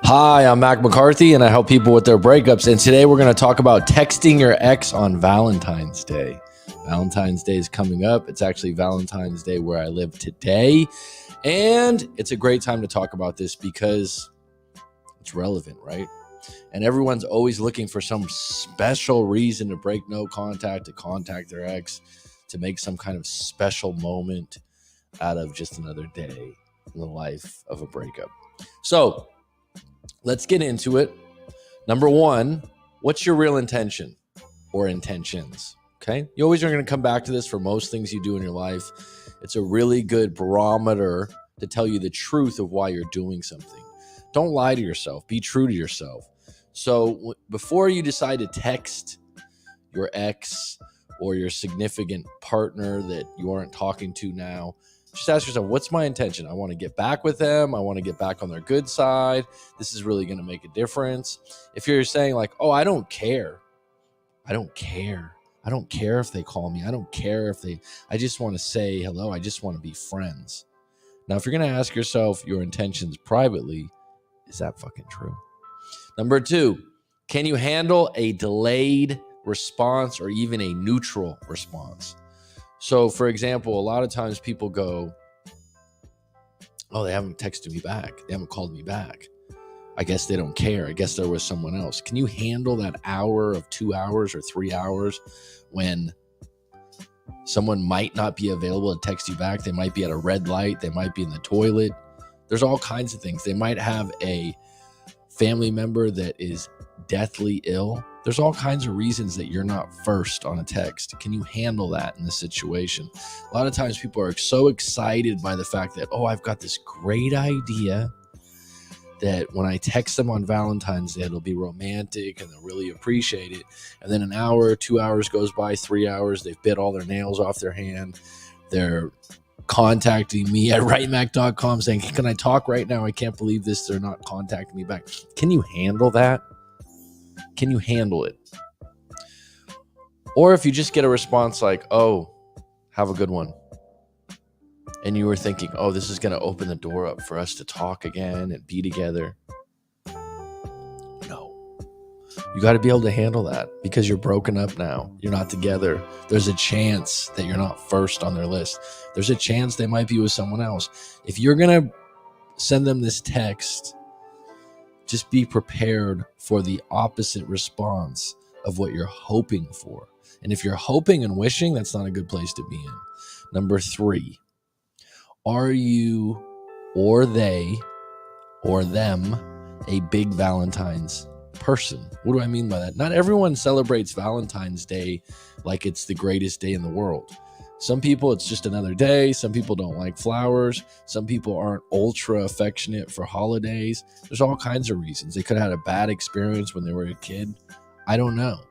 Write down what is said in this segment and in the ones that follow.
Hi, I'm Mac McCarthy, and I help people with their breakups. And today we're going to talk about texting your ex on Valentine's Day. Valentine's Day is coming up. It's actually Valentine's Day where I live today. And it's a great time to talk about this because it's relevant, right? And everyone's always looking for some special reason to break no contact, to contact their ex, to make some kind of special moment out of just another day in the life of a breakup. So let's get into it. Number one, what's your real intention or intentions? Okay. You always are going to come back to this for most things you do in your life. It's a really good barometer to tell you the truth of why you're doing something. Don't lie to yourself. Be true to yourself. So before you decide to text your ex or your significant partner that you aren't talking to now, just ask yourself, what's my intention? I want to get back with them. I want to get back on their good side. This is really going to make a difference. If you're saying like, oh, I don't care. I don't care if they call me. I don't care if I just want to say hello. I just want to be friends. Now, if you're going to ask yourself your intentions privately, is that fucking true? Number two, can you handle a delayed response or even a neutral response? So, for example, a lot of times people go, oh, they haven't texted me back. They haven't called me back. I guess they don't care. I guess there was someone else. Can you handle that hour of 2 hours or 3 hours when someone might not be available to text you back? They might be at a red light. They might be in the toilet. There's all kinds of things. They might have a family member that is deathly ill. There's all kinds of reasons that you're not first on a text. Can you handle that in this situation? A lot of times people are so excited by the fact that, oh, I've got this great idea that when I text them on Valentine's Day, it'll be romantic and they'll really appreciate it. And then an hour, 2 hours goes by, 3 hours, they've bit all their nails off their hand. They're contacting me at writemac.com saying, can I talk right now? I can't believe this. They're not contacting me back. Can you handle that? Can you handle it? Or if you just get a response like, oh, have a good one. And you were thinking, oh, this is going to open the door up for us to talk again and be together. No. You got to be able to handle that because you're broken up now. You're not together. There's a chance that you're not first on their list. There's a chance they might be with someone else. If you're going to send them this text, just be prepared for the opposite response of what you're hoping for. And if you're hoping and wishing, that's not a good place to be in. Number three, are you or they or them a big Valentine's person? What do I mean by that? Not everyone celebrates Valentine's Day like it's the greatest day in the world. Some people, it's just another day. Some people don't like flowers. Some people aren't ultra affectionate for holidays. There's all kinds of reasons. They could have had a bad experience when they were a kid. I don't know.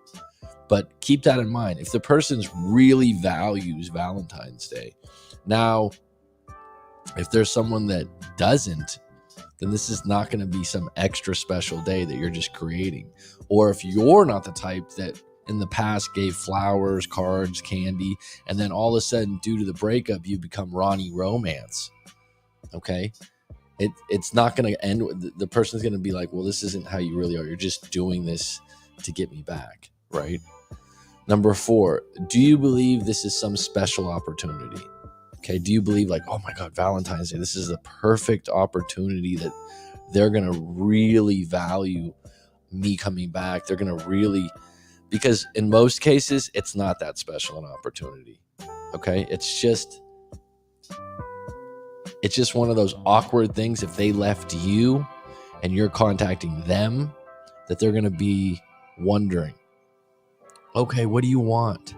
But keep that in mind. If the person really values Valentine's Day. Now, if there's someone that doesn't, then this is not going to be some extra special day that you're just creating. Or if you're not the type that in the past gave flowers, cards, candy, and then all of a sudden, due to the breakup, you become Ronnie Romance. Okay? It's not going to end. The person's going to be like, well, this isn't how you really are. You're just doing this to get me back, right? Number four, do you believe this is some special opportunity? Okay, do you believe like, oh my God, Valentine's Day, this is the perfect opportunity that they're going to really value me coming back. They're going to really, because in most cases, it's not that special an opportunity. Okay, it's just one of those awkward things. If they left you and you're contacting them, that they're going to be wondering, okay, what do you want?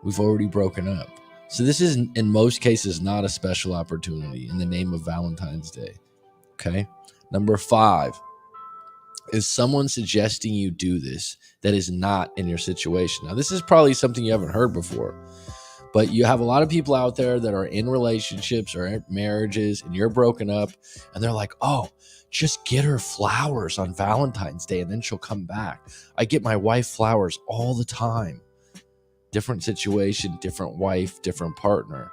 We've already broken up. So this is, in most cases, not a special opportunity in the name of Valentine's Day. Okay. Number five, is someone suggesting you do this that is not in your situation? Now, this is probably something you haven't heard before, but you have a lot of people out there that are in relationships or in marriages and you're broken up and they're like, oh, just get her flowers on Valentine's Day and then she'll come back. I get my wife flowers all the time. Different situation, different wife, different partner.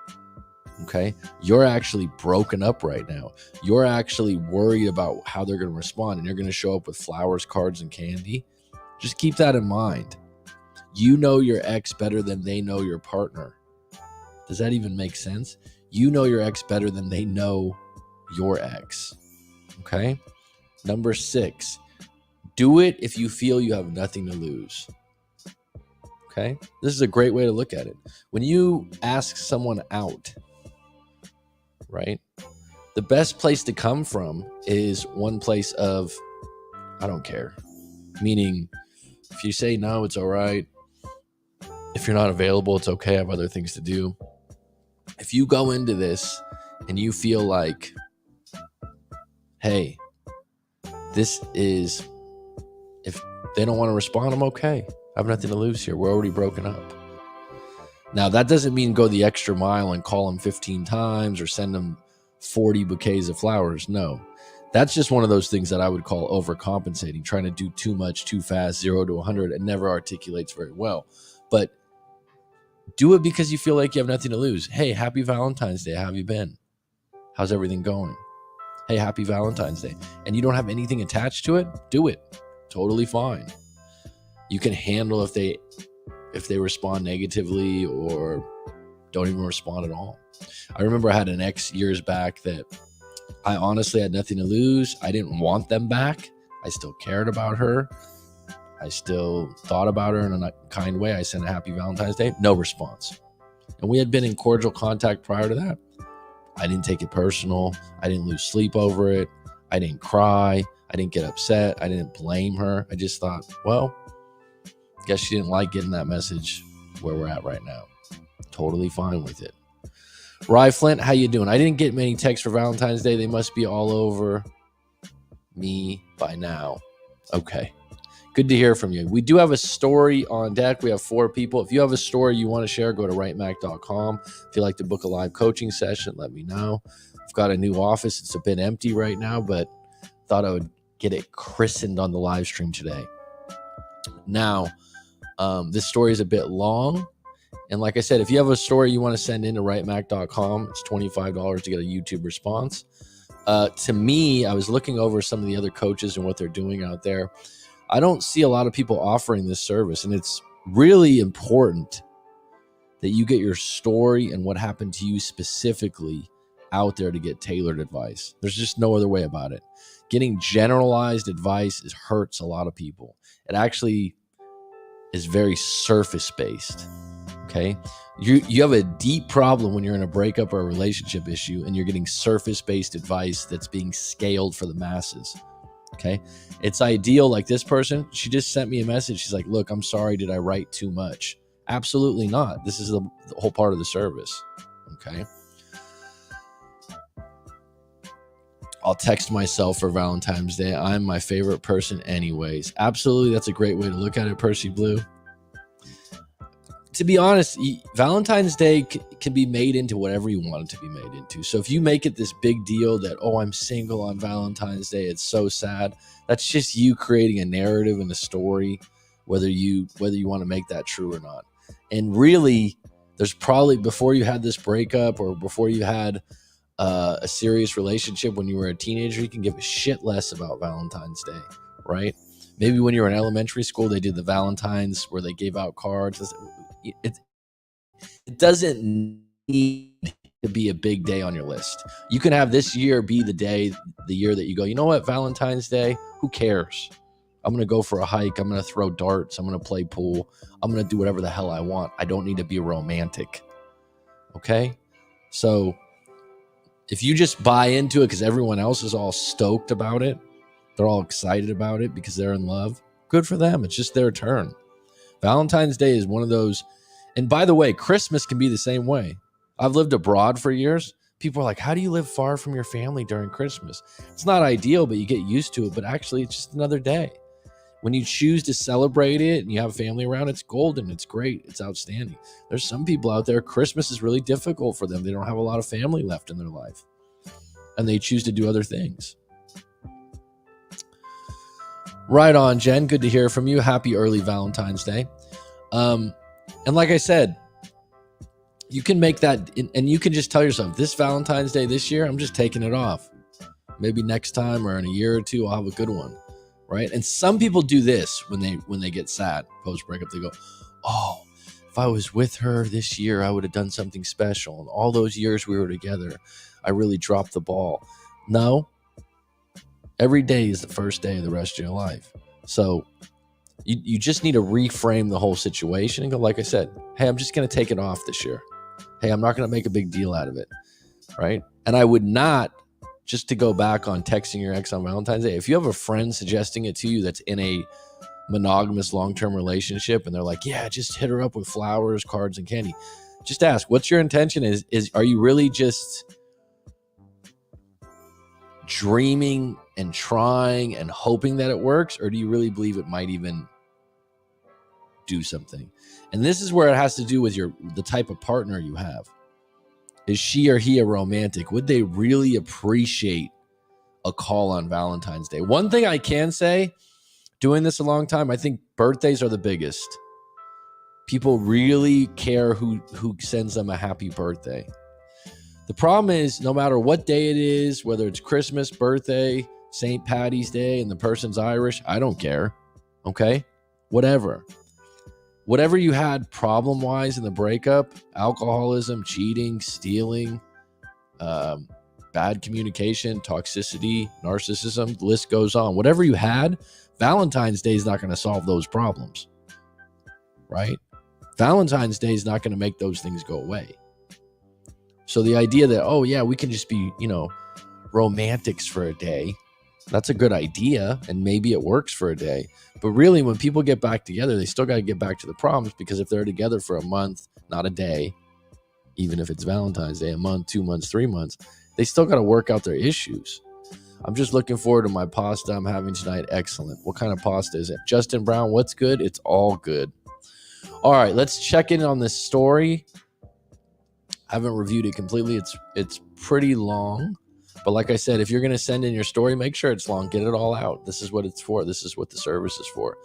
Okay. You're actually broken up right now. You're actually worried about how they're going to respond, and you're going to show up with flowers, cards, and candy. Just keep that in mind. You know your ex better than they know your partner. Does that even make sense? You know your ex better than they know your ex. Okay. Number 6, do it if you feel you have nothing to lose. Okay. This is a great way to look at it. When you ask someone out, right, the best place to come from is one place of, I don't care. Meaning, if you say no, it's all right. If you're not available, it's okay. I have other things to do. If you go into this and you feel like, hey, this is, if they don't want to respond, I'm okay. I have nothing to lose here. We're already broken up. Now, that doesn't mean go the extra mile and call them 15 times or send them 40 bouquets of flowers. No, that's just one of those things that I would call overcompensating, trying to do too much too fast, 0 to 100, and never articulates very well. But do it because you feel like you have nothing to lose. Hey, happy Valentine's Day. How have you been? How's everything going? Hey, happy Valentine's Day. And you don't have anything attached to it? Do it. Totally fine. You can handle if they respond negatively or don't even respond at all. I remember I had an ex years back that I honestly had nothing to lose. I didn't want them back. I still cared about her. I still thought about her in a kind way. I sent a happy Valentine's Day. No response. And we had been in cordial contact prior to that. I didn't take it personal. I didn't lose sleep over it. I didn't cry. I didn't get upset. I didn't blame her. I just thought, well, guess she didn't like getting that message where we're at right now. Totally fine with it. Rye Flint, how you doing? I didn't get many texts for Valentine's Day. They must be all over me by now. Okay. Good to hear from you. We do have a story on deck. We have 4 people. If you have a story you want to share, go to writemac.com. If you'd like to book a live coaching session, let me know. I've got a new office. It's a bit empty right now, but thought I would get it christened on the live stream today. Now, this story is a bit long. And like I said, if you have a story you want to send in to writemac.com, it's $25 to get a YouTube response. To me, I was looking over some of the other coaches and what they're doing out there. I don't see a lot of people offering this service, and it's really important that you get your story and what happened to you specifically out there to get tailored advice. There's just no other way about it. Getting generalized advice hurts a lot of people. It actually is very surface-based, okay? You have a deep problem when you're in a breakup or a relationship issue and you're getting surface-based advice that's being scaled for the masses, okay? It's ideal. Like this person, she just sent me a message. She's like, look, I'm sorry, did I write too much? Absolutely not. This is the whole part of the service, okay? I'll text myself for Valentine's Day. I'm my favorite person anyways. Absolutely, that's a great way to look at it, Percy Blue. To be honest, Valentine's Day can be made into whatever you want it to be made into. So if you make it this big deal that, oh, I'm single on Valentine's Day, it's so sad. That's just you creating a narrative and a story, whether you want to make that true or not. And really, there's probably, before you had this breakup or before you had a serious relationship when you were a teenager, you can give a shit less about Valentine's Day, right? Maybe when you were in elementary school, they did the Valentines where they gave out cards. It doesn't need to be a big day on your list. You can have this year be the year that you go, you know what, Valentine's Day, who cares? I'm going to go for a hike. I'm going to throw darts. I'm going to play pool. I'm going to do whatever the hell I want. I don't need to be romantic. Okay? So if you just buy into it because everyone else is all stoked about it, they're all excited about it because they're in love, good for them. It's just their turn. Valentine's Day is one of those. And by the way, Christmas can be the same way. I've lived abroad for years. People are like, how do you live far from your family during Christmas? It's not ideal, but you get used to it. But actually, it's just another day. When you choose to celebrate it and you have family around, it's golden. It's great. It's outstanding. There's some people out there, Christmas is really difficult for them. They don't have a lot of family left in their life. And they choose to do other things. Right on, Jen. Good to hear from you. Happy early Valentine's Day. And like I said, You can make that, and you can just tell yourself, this Valentine's Day this year, I'm just taking it off. Maybe next time or in a year or two, I'll have a good one, right? And some people do this when they get sad post breakup. They go, oh, if I was with her this year, I would have done something special. And all those years we were together, I really dropped the ball. No, every day is the first day of the rest of your life. So you just need to reframe the whole situation and go, like I said, hey, I'm just going to take it off this year. Hey, I'm not going to make a big deal out of it, right? And I would not, just to go back on texting your ex on Valentine's Day, if you have a friend suggesting it to you that's in a monogamous long-term relationship and they're like, yeah, just hit her up with flowers, cards, and candy, just ask, what's your intention? Are you really just dreaming and trying and hoping that it works, or do you really believe it might even do something? And this is where it has to do with the type of partner you have. Is she or he a romantic? Would they really appreciate a call on Valentine's Day? One thing I can say, doing this a long time, I think birthdays are the biggest. People really care who sends them a happy birthday. The problem is, no matter what day it is, whether it's Christmas, birthday, St. Patty's Day, and the person's Irish, I don't care. Okay? Whatever you had problem-wise in the breakup, alcoholism, cheating, stealing, bad communication, toxicity, narcissism, the list goes on. Whatever you had, Valentine's Day is not going to solve those problems, right? Valentine's Day is not going to make those things go away. So the idea that, oh yeah, we can just be, romantics for a day, that's a good idea, and maybe it works for a day. But really, when people get back together, they still got to get back to the problems, because if they're together for a month, not a day, even if it's Valentine's Day, a month, 2 months, 3 months, they still got to work out their issues. I'm just looking forward to my pasta I'm having tonight. Excellent. What kind of pasta is it? Justin Brown, what's good? It's all good. All right, let's check in on this story. I haven't reviewed it completely. It's pretty long. But like I said, if you're going to send in your story, make sure it's long. Get it all out. This is what it's for. This is what the service is for.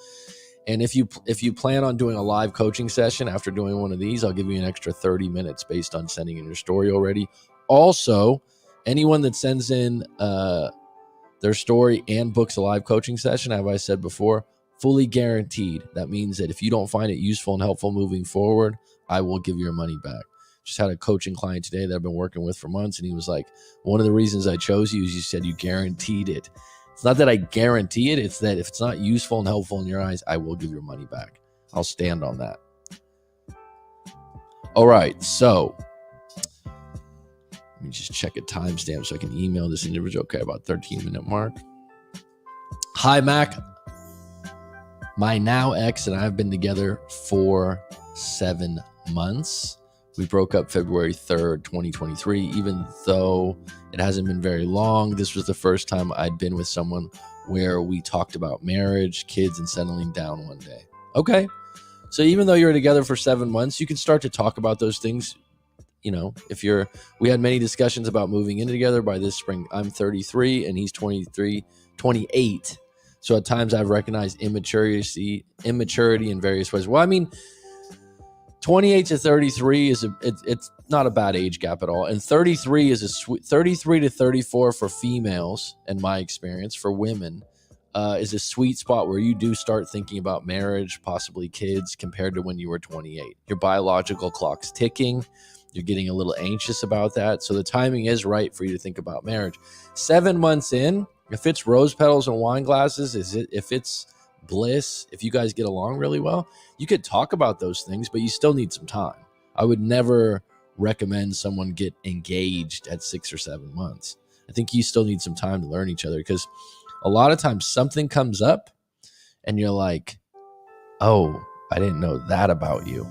And if you plan on doing a live coaching session after doing one of these, I'll give you an extra 30 minutes based on sending in your story already. Also, anyone that sends in their story and books a live coaching session, as I said before, fully guaranteed. That means that if you don't find it useful and helpful moving forward, I will give your money back. Just had a coaching client today that I've been working with for months, and he was like, one of the reasons I chose you is you said you guaranteed it. It's not that I guarantee it. It's that if it's not useful and helpful in your eyes, I will give your money back. I'll stand on that. All right. So let me just check a timestamp so I can email this individual. Okay, about 13-minute mark. Hi, Mac. My now ex and I have been together for 7 months. We broke up February 3rd, 2023. Even though it hasn't been very long, this was the first time I'd been with someone where we talked about marriage, kids, and settling down one day. Okay. So even though you're together for 7 months, you can start to talk about those things. We had many discussions about moving in together. By this spring, I'm 33 and he's 28. So at times I've recognized immaturity in various ways. Well, I mean, 28 to 33 it's not a bad age gap at all. And 33 is 33 to 34 for females, in my experience. For women, is a sweet spot where you do start thinking about marriage, possibly kids, compared to when you were 28. Your biological clock's ticking. You're getting a little anxious about that. So the timing is right for you to think about marriage. 7 months in, if it's rose petals and wine glasses, if it's bliss, if you guys get along really well, you could talk about those things, but you still need some time. I would never recommend someone get engaged at 6 or 7 months. I think you still need some time to learn each other, because a lot of times something comes up and you're like, oh, I didn't know that about you.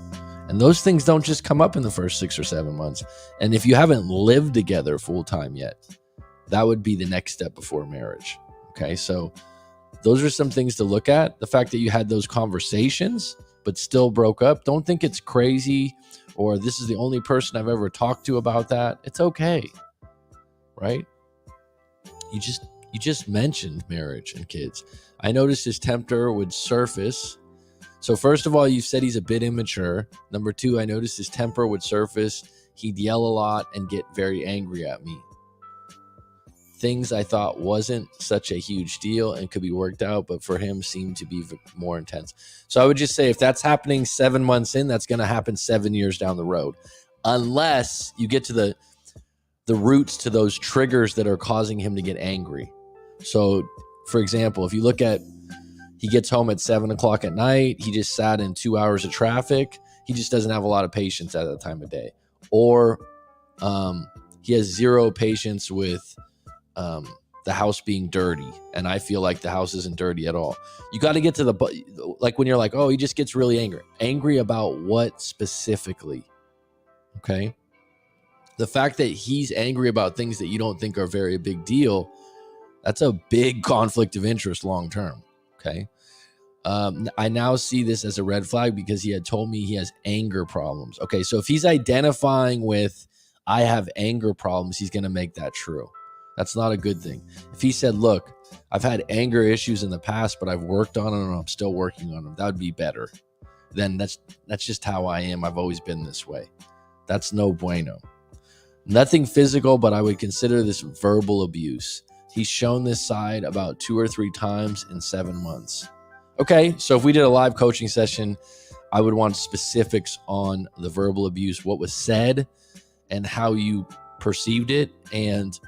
And those things don't just come up in the first 6 or 7 months. And if you haven't lived together full time yet, that would be the next step before marriage. Okay, so those are some things to look at. The fact that you had those conversations but still broke up, don't think it's crazy or this is the only person I've ever talked to about that. It's okay, right? You just mentioned marriage and kids. I noticed his tempter would surface So first of all, you said he's a bit immature. Number two, I noticed his temper would surface. He'd yell a lot and get very angry at me. Things I thought wasn't such a huge deal and could be worked out, but for him seemed to be more intense. So I would just say if that's happening 7 months in, that's going to happen 7 years down the road. Unless you get to the roots to those triggers that are causing him to get angry. So for example, if you look at, he gets home at 7 o'clock at night, he just sat in 2 hours of traffic. He just doesn't have a lot of patience at that time of day. Or he has zero patience with the house being dirty, and I feel like the house isn't dirty at all. You got to get to like when you're like, oh, he just gets really angry about what specifically? Okay. The fact that he's angry about things that you don't think are very big deal, that's a big conflict of interest long term. Okay. I now see this as a red flag because he had told me he has anger problems. Okay. So if he's identifying with, I have anger problems, he's going to make that true. That's not a good thing. If he said, look, I've had anger issues in the past, but I've worked on them and I'm still working on them, that would be better. Then that's just how I am. I've always been this way. That's no bueno. Nothing physical, but I would consider this verbal abuse. He's shown this side about 2 or 3 times in 7 months. Okay, so if we did a live coaching session, I would want specifics on the verbal abuse, what was said and how you perceived it, and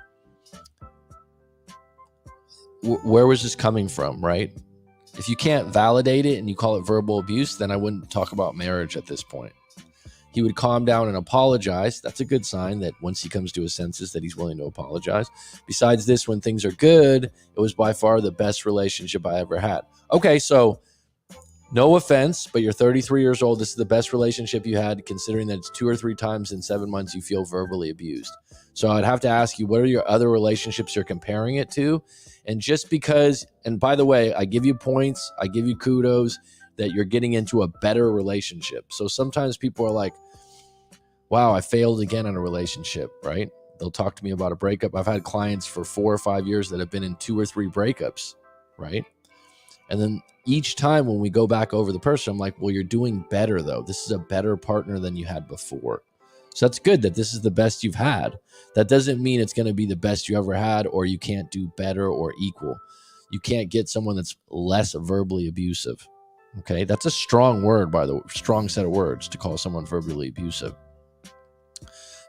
where was this coming from, right? If you can't validate it and you call it verbal abuse, then I wouldn't talk about marriage at this point. He would calm down and apologize. That's a good sign that once he comes to his senses that he's willing to apologize. Besides this, when things are good, it was by far the best relationship I ever had. Okay, so no offense, but you're 33 years old. This is the best relationship you had, considering that it's 2 or 3 times in 7 months you feel verbally abused. So I'd have to ask you, what are your other relationships you're comparing it to? And just because, and by the way, I give you points, I give you kudos that you're getting into a better relationship. So sometimes people are like, wow, I failed again in a relationship, right? They'll talk to me about a breakup. I've had clients for 4 or 5 years that have been in 2 or 3 breakups, right? And then each time when we go back over the person, I'm like, well, you're doing better though. This is a better partner than you had before. So that's good that this is the best you've had. That doesn't mean it's going to be the best you ever had, or you can't do better or equal. You can't get someone that's less verbally abusive. Okay. That's a strong word, by the way, strong set of words to call someone verbally abusive.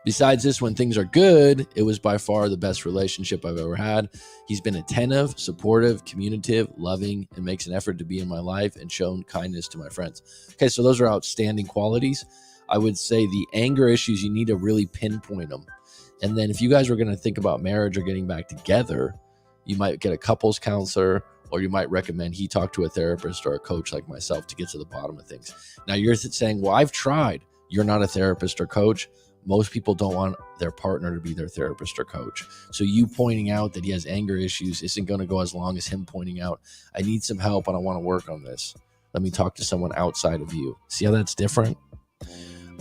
Besides this, when things are good, it was by far the best relationship I've ever had. He's been attentive, supportive, communicative, loving, and makes an effort to be in my life and shown kindness to my friends. Okay, so those are outstanding qualities. I would say the anger issues, you need to really pinpoint them. And then if you guys were going to think about marriage or getting back together, you might get a couples counselor, or you might recommend he talk to a therapist or a coach like myself to get to the bottom of things. Now you're saying, well, I've tried. You're not a therapist or coach. Most people don't want their partner to be their therapist or coach. So you pointing out that he has anger issues isn't going to go as long as him pointing out, I need some help and I want to work on this. Let me talk to someone outside of you. See how that's different?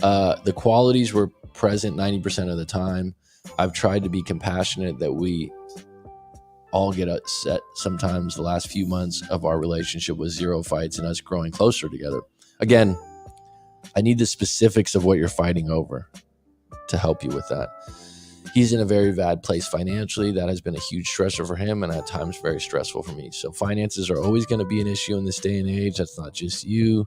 The qualities were present 90% of the time. I've tried to be compassionate, that we all get upset sometimes. The last few months of our relationship was 0 fights and us growing closer together. Again, I need the specifics of what you're fighting over to help you with that. He's in a very bad place financially. That has been a huge stressor for him, and at times very stressful for me. So finances are always going to be an issue in this day and age. That's not just you.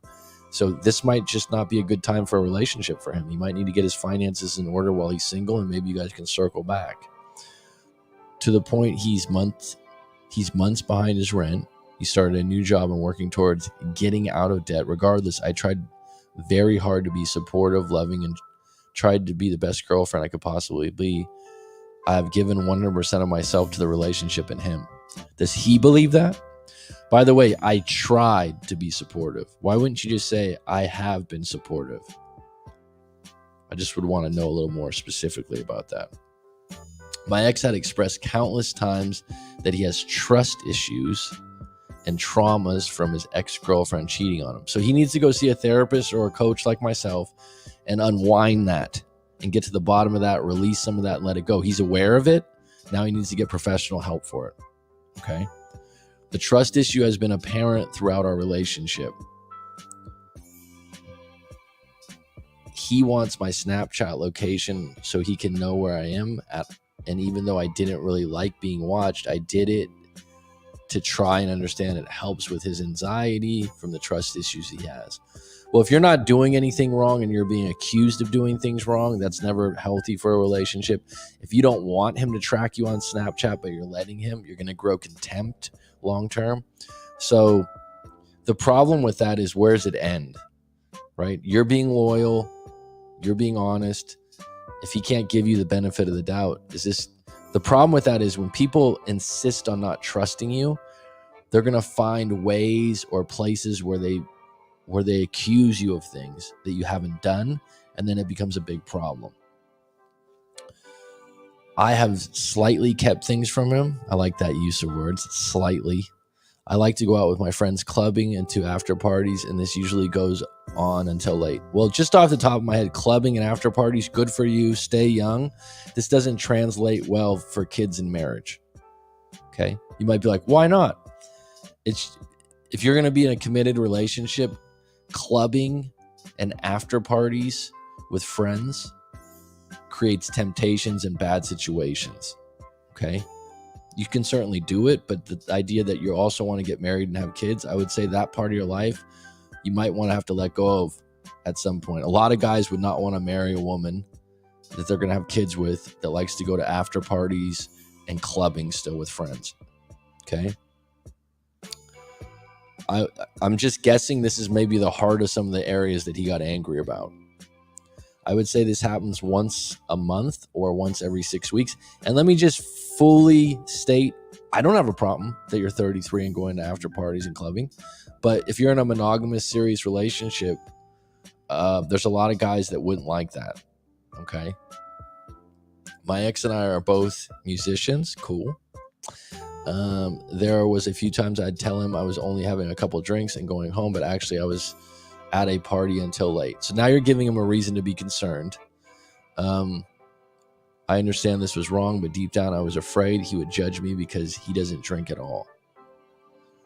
So this might just not be a good time for a relationship for him. He might need to get his finances in order while he's single, and maybe you guys can circle back. To the point he's months behind his rent. He started a new job and working towards getting out of debt. Regardless, I tried very hard to be supportive, loving, and tried to be the best girlfriend I could possibly be. I have given 100% of myself to the relationship and him. Does he believe that? By the way, I tried to be supportive. Why wouldn't you just say, I have been supportive? I just would want to know a little more specifically about that. My ex had expressed countless times that he has trust issues and traumas from his ex-girlfriend cheating on him. So he needs to go see a therapist or a coach like myself and unwind that and get to the bottom of that, release some of that, and let it go. He's aware of it. Now he needs to get professional help for it. Okay. The trust issue has been apparent throughout our relationship. he wants my Snapchat location so he can know where I am at. And even though I didn't really like being watched, I did it to try and understand it helps with his anxiety from the trust issues he has. Well, if you're not doing anything wrong and you're being accused of doing things wrong, that's never healthy for a relationship. If you don't want him to track you on Snapchat, but you're letting him, you're going to grow contempt long term. So the problem with that is, where does it end? Right? You're being loyal. You're being honest. If he can't give you the benefit of the doubt, the problem with that is when people insist on not trusting you, they're going to find ways or places where they accuse you of things that you haven't done, and then it becomes a big problem. I have slightly kept things from him. I like that use of words, slightly. I like to go out with my friends clubbing and to after parties, and this usually goes on until late. Well, just off the top of my head, clubbing and after parties, good for you. Stay young. This doesn't translate well for kids in marriage. Okay? You might be like, why not? If you're going to be in a committed relationship, clubbing and after parties with friends creates temptations and bad situations. Okay? You can certainly do it, but the idea that you also want to get married and have kids, I would say that part of your life, you might want to have to let go of at some point. A lot of guys would not want to marry a woman that they're going to have kids with that likes to go to after parties and clubbing still with friends. Okay? I'm just guessing this is maybe the heart of some of the areas that he got angry about. I would say this happens once a month or once every 6 weeks. And let me just fully state, I don't have a problem that you're 33 and going to after parties and clubbing. But if you're in a monogamous, serious relationship, there's a lot of guys that wouldn't like that. Okay. My ex and I are both musicians. Cool. There was a few times I'd tell him I was only having a couple drinks and going home, but actually I was at a party until late. So now you're giving him a reason to be concerned. I understand this was wrong, but deep down I was afraid he would judge me because he doesn't drink at all.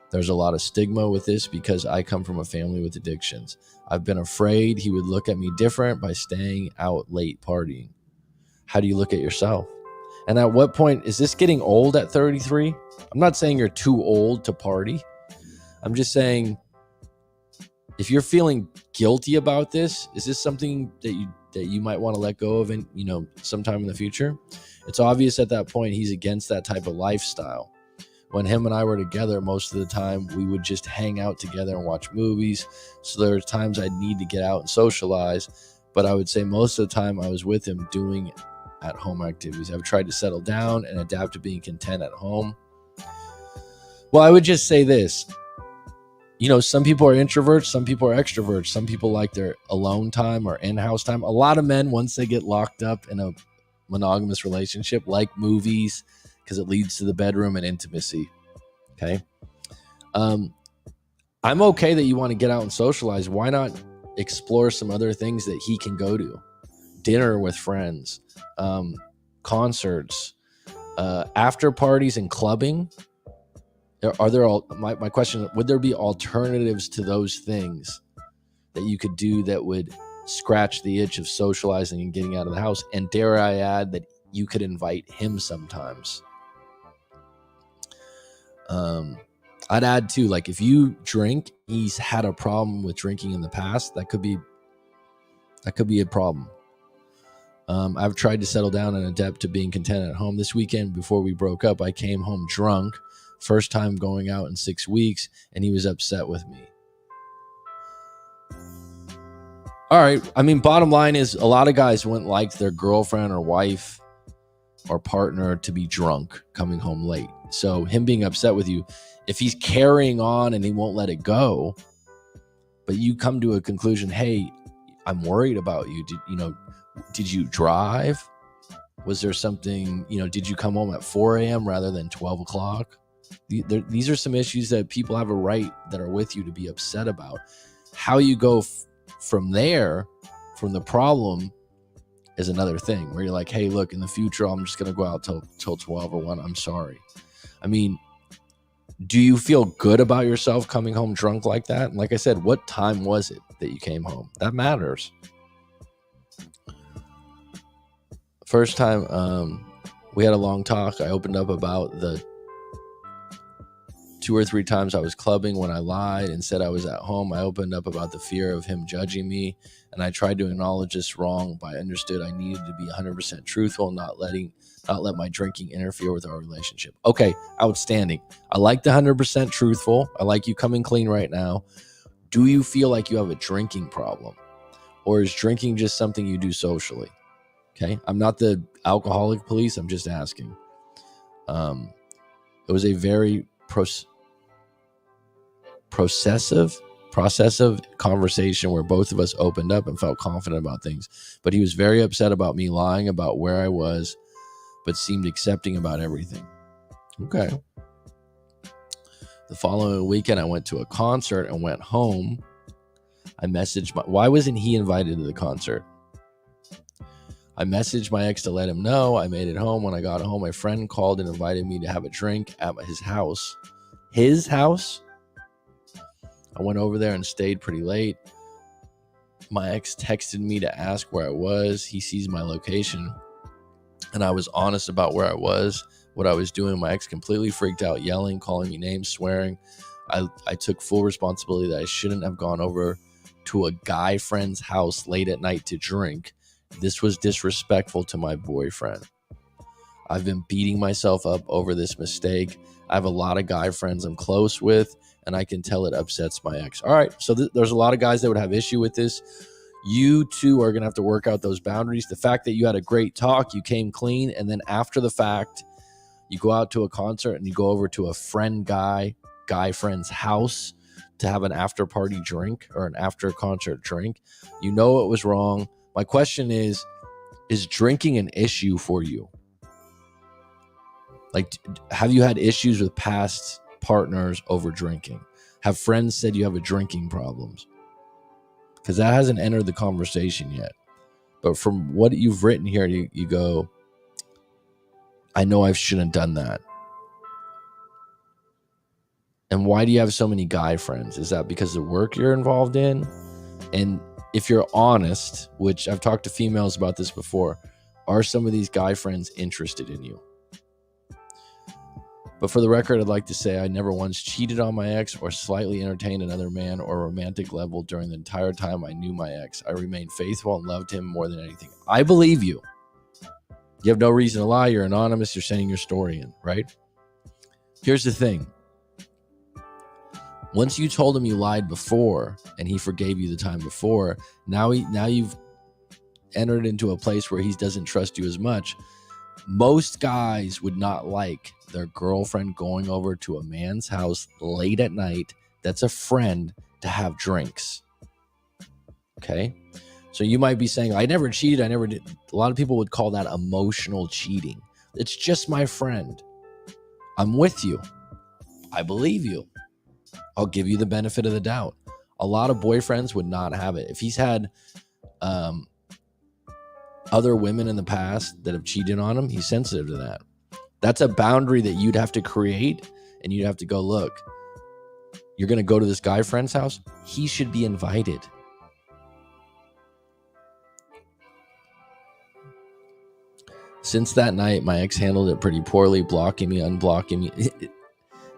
There's a lot of stigma with this because I come from a family with addictions. I've been afraid he would look at me different by staying out late partying. How do you look at yourself? And at what point is this getting old at 33? I'm not saying you're too old to party. I'm just saying, if you're feeling guilty about this, is this something that you might want to let go of sometime in the future? It's obvious at that point he's against that type of lifestyle. When him and I were together, most of the time we would just hang out together and watch movies. So there were times I'd need to get out and socialize, but I would say most of the time I was with him doing at-home activities. I've tried to settle down and adapt to being content at home. Well, I would just say this. Some people are introverts, some people are extroverts. Some people like their alone time or in-house time. A lot of men, once they get locked up in a monogamous relationship, like movies because it leads to the bedroom and intimacy. Okay. I'm okay that you want to get out and socialize. Why not explore some other things that he can go to? Dinner with friends, concerts, after parties and clubbing. Are there my question, would there be alternatives to those things that you could do that would scratch the itch of socializing and getting out of the house? And dare I add that you could invite him sometimes. I'd add too, like if you drink, he's had a problem with drinking in the past, that could be a problem. I've tried to settle down and adapt to being content at home. This weekend before we broke up, I came home drunk. First time going out in 6 weeks, and he was upset with me. All right. I mean, bottom line is a lot of guys wouldn't like their girlfriend or wife or partner to be drunk coming home late. So him being upset with you, if he's carrying on and he won't let it go, but you come to a conclusion, hey, I'm worried about you. Did you drive? Was there something, did you come home at 4 a.m. rather than 12 o'clock? These are some issues that people have a right that are with you to be upset about. How you go from there, from the problem, is another thing where you're like, hey, look, in the future, I'm just going to go out till 12 or 1. I'm sorry. I mean, do you feel good about yourself coming home drunk like that? And like I said, what time was it that you came home? That matters. First time we had a long talk, I opened up about the 2 or 3 times I was clubbing when I lied and said I was at home. I opened up about the fear of him judging me, and I tried to acknowledge this wrong, but I understood I needed to be 100% truthful, not let my drinking interfere with our relationship. Okay, outstanding. I like the 100% truthful. I like you coming clean right now. Do you feel like you have a drinking problem, or is drinking just something you do socially? Okay, I'm not the alcoholic police. I'm just asking. It was a very processive conversation where both of us opened up and felt confident about things. But he was very upset about me lying about where I was, but seemed accepting about everything. Okay. The following weekend, I went to a concert and went home. I messaged why wasn't he invited to the concert? I messaged my ex to let him know. I made it home. When I got home, my friend called and invited me to have a drink at his house. His house? I went over there and stayed pretty late. My ex texted me to ask where I was. He sees my location, and I was honest about where I was, what I was doing. My ex completely freaked out, yelling, calling me names, swearing. I took full responsibility that I shouldn't have gone over to a guy friend's house late at night to drink. This was disrespectful to my boyfriend. I've been beating myself up over this mistake. I have a lot of guy friends I'm close with, and I can tell it upsets my ex. All right, so there's a lot of guys that would have issue with this. You two are going to have to work out those boundaries. The fact that you had a great talk, you came clean, and then after the fact, you go out to a concert and you go over to a guy friend's house to have an after party drink or an after concert drink. You know it was wrong. My question is drinking an issue for you? Like, have you had issues with past partners over drinking? Have friends said you have a drinking problems? Because that hasn't entered the conversation yet. But from what you've written here, you go, I know I shouldn't have done that. And why do you have so many guy friends? Is that because of the work you're involved in? And if you're honest, which I've talked to females about this before, are some of these guy friends interested in you? But for the record, I'd like to say I never once cheated on my ex or slightly entertained another man or romantic level during the entire time I knew my ex. I remained faithful and loved him more than anything. I believe you. You have no reason to lie. You're anonymous. You're sending your story in, right? Here's the thing. Once you told him you lied before and he forgave you the time before, now you've entered into a place where he doesn't trust you as much. Most guys would not like their girlfriend going over to a man's house late at night that's a friend to have drinks. Okay? So you might be saying, I never cheated, I never did. A lot of people would call that emotional cheating. It's just my friend. I'm with you. I believe you. I'll give you the benefit of the doubt. A lot of boyfriends would not have it. If he's had other women in the past that have cheated on him, he's sensitive to that. That's a boundary that you'd have to create, and you'd have to go, look, you're going to go to this guy friend's house? He should be invited. Since that night, my ex handled it pretty poorly, blocking me, unblocking me.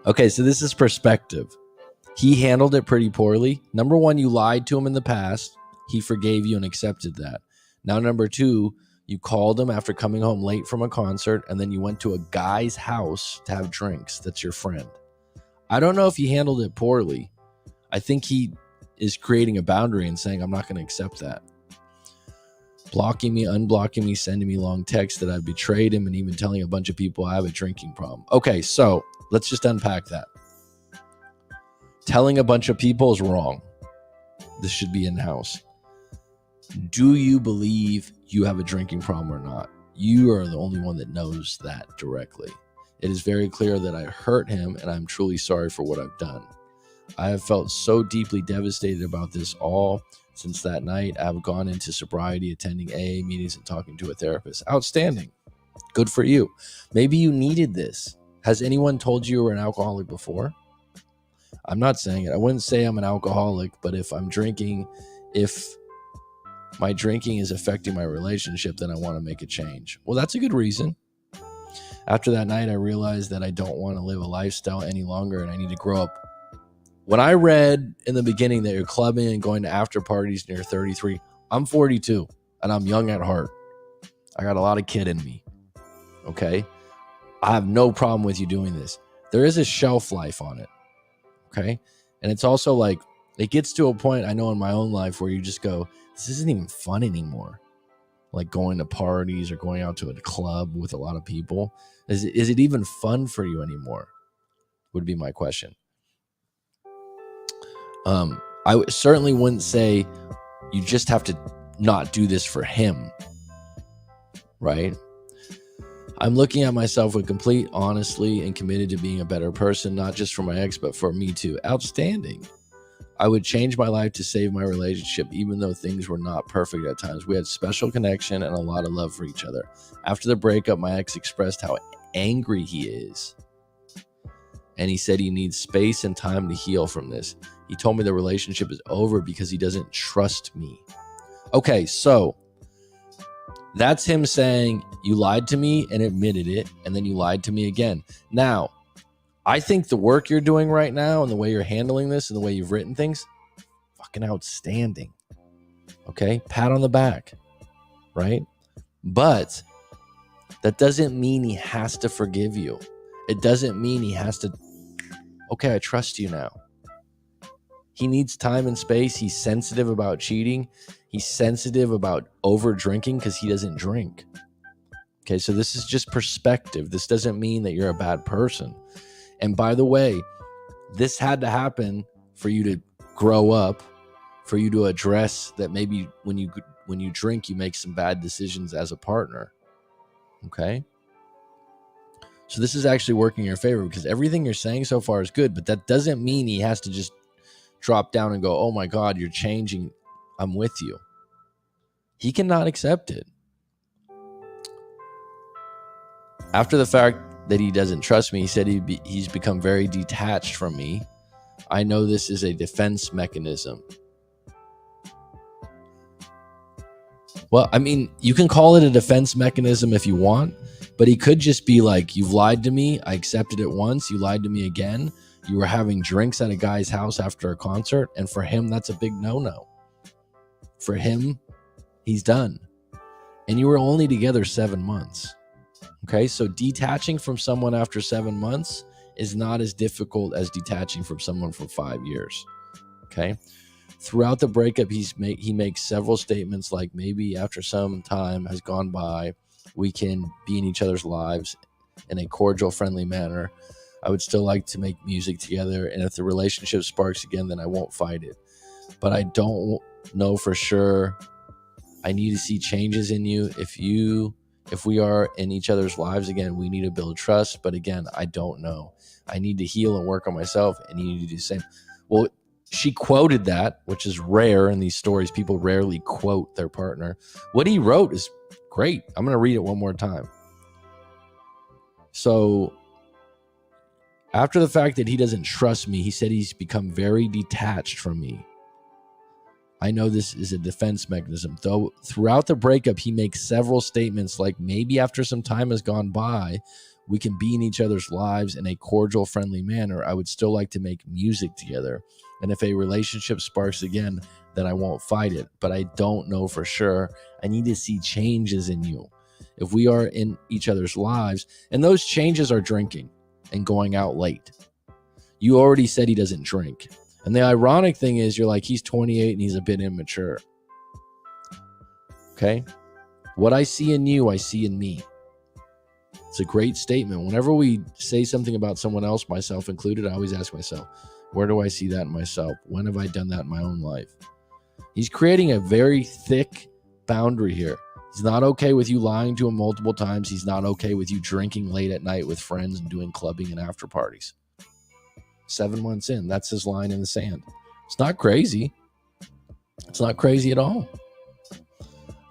Okay, so this is perspective. He handled it pretty poorly. Number one, you lied to him in the past. He forgave you and accepted that. Now, number two, you called him after coming home late from a concert, and then you went to a guy's house to have drinks. That's your friend. I don't know if he handled it poorly. I think he is creating a boundary and saying, I'm not going to accept that. Blocking me, unblocking me, sending me long texts that I've betrayed him, and even telling a bunch of people I have a drinking problem. Okay, so let's just unpack that. Telling a bunch of people is wrong. This should be in-house. Do you believe you have a drinking problem or not? You are the only one that knows that directly. It is very clear that I hurt him, and I'm truly sorry for what I've done. I have felt so deeply devastated about this all since that night. I've gone into sobriety, attending AA meetings, and talking to a therapist. Outstanding. Good for you. Maybe you needed this. Has anyone told you were an alcoholic before? I'm not saying it. I wouldn't say I'm an alcoholic, but if I'm drinking, if my drinking is affecting my relationship, then I want to make a change. Well, that's a good reason. After that night, I realized that I don't want to live a lifestyle any longer and I need to grow up. When I read in the beginning that you're clubbing and going to after parties and you're 33, I'm 42 and I'm young at heart. I got a lot of kid in me. Okay. I have no problem with you doing this. There is a shelf life on it. Okay. And it's also like, it gets to a point I know in my own life where you just go, this isn't even fun anymore. Like going to parties or going out to a club with a lot of people. Is it even fun for you anymore? Would be my question. I certainly wouldn't say you just have to not do this for him, right? I'm looking at myself with complete honesty and committed to being a better person, not just for my ex, but for me too. Outstanding. I would change my life to save my relationship, even though things were not perfect at times. We had special connection and a lot of love for each other. After the breakup, my ex expressed how angry he is. And he said he needs space and time to heal from this. He told me the relationship is over because he doesn't trust me. Okay, so that's him saying you lied to me and admitted it, and then you lied to me again. Now, I think the work you're doing right now and the way you're handling this and the way you've written things, fucking outstanding. Okay, pat on the back, right? But that doesn't mean he has to forgive you. It doesn't mean he has to, okay, I trust you now. He needs time and space. He's sensitive about cheating. He's sensitive about over drinking because he doesn't drink. Okay, so this is just perspective. This doesn't mean that you're a bad person. And by the way, this had to happen for you to grow up, for you to address that maybe when you drink, you make some bad decisions as a partner. Okay? So this is actually working in your favor because everything you're saying so far is good, but that doesn't mean he has to just drop down and go, oh my God, you're changing. I'm with you. He cannot accept it. After the fact that he doesn't trust me, he said he's become very detached from me. I know this is a defense mechanism. Well, I mean, you can call it a defense mechanism if you want, but he could just be like, you've lied to me. I accepted it once. You lied to me again. You were having drinks at a guy's house after a concert. And for him, that's a big no-no. For him, he's done. And you were only together 7 months. Okay, so detaching from someone after 7 months is not as difficult as detaching from someone for 5 years. Okay, throughout the breakup, he makes several statements like maybe after some time has gone by, we can be in each other's lives in a cordial, friendly manner. I would still like to make music together, and if the relationship sparks again, then I won't fight it. But I don't know for sure. I need to see changes in you. If we are in each other's lives again, we need to build trust. But again, I don't know. I need to heal and work on myself, and you need to do the same. Well, she quoted that, which is rare in these stories. People rarely quote their partner. What he wrote is great. I'm going to read it one more time. So after the fact that he doesn't trust me, he said he's become very detached from me. I know this is a defense mechanism. Though throughout the breakup, he makes several statements like maybe after some time has gone by, we can be in each other's lives in a cordial, friendly manner. I would still like to make music together. And if a relationship sparks again, then I won't fight it. But I don't know for sure. I need to see changes in you. If we are in each other's lives, and those changes are drinking and going out late. You already said he doesn't drink. And the ironic thing is you're like, he's 28 and he's a bit immature. Okay? What I see in you, I see in me. It's a great statement. Whenever we say something about someone else, myself included, I always ask myself, where do I see that in myself? When have I done that in my own life? He's creating a very thick boundary here. He's not okay with you lying to him multiple times. He's not okay with you drinking late at night with friends and doing clubbing and after parties. 7 months in, that's his line in the sand. It's not crazy. It's not crazy at all.